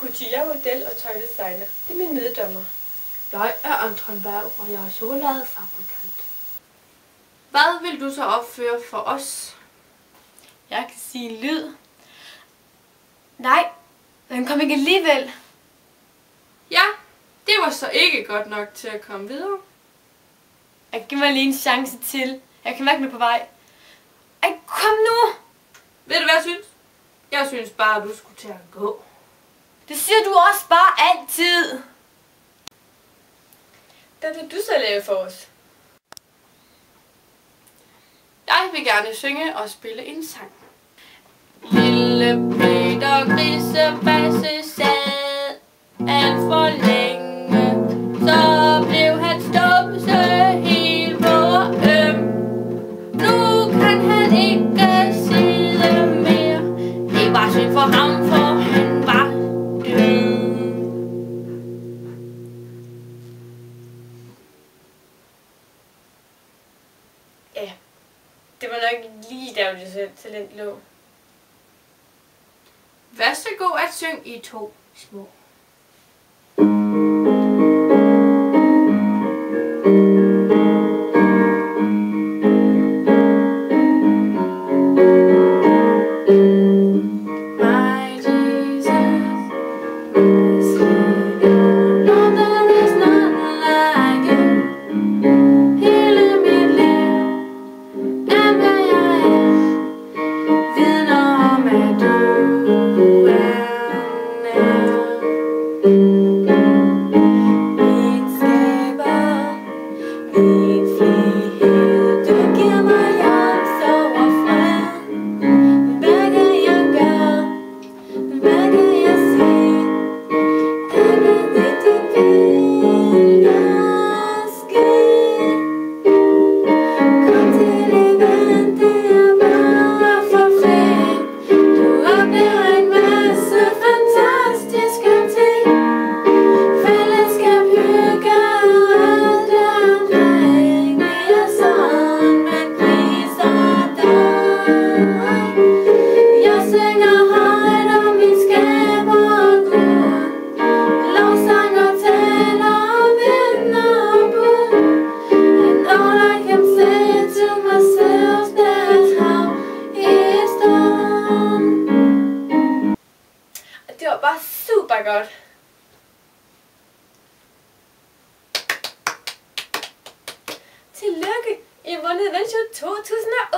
Gucci, jeg er model og tøjdesigner. Det er min meddommer. Jeg er Anton Berg, og jeg er chokoladefabrikant. Hvad vil du så opføre for os? Jeg kan sige en lyd. Nej, den kom ikke alligevel. Ja, det var så ikke godt nok til at komme videre. Jeg giver mig lige en chance til. Jeg kan mærke mig på vej. Ej, kom nu! Ved du hvad jeg synes? Jeg synes bare, du skulle til at gå. Det siger du også bare altid. Hvad vil du så lave for os? Jeg vil gerne synge og spille en sang. Lille Peter Grisebasse sad alt for længe, så blev han stumpse helt hvor nu kan han ikke sidde mere. Det var synd for ham, for han var død. Ja, det var nok lige der, hvor dit talent lå. Værsgo at synge i 2 små. Det var bare super godt. Tillykke! I har vundet Adventure 2008!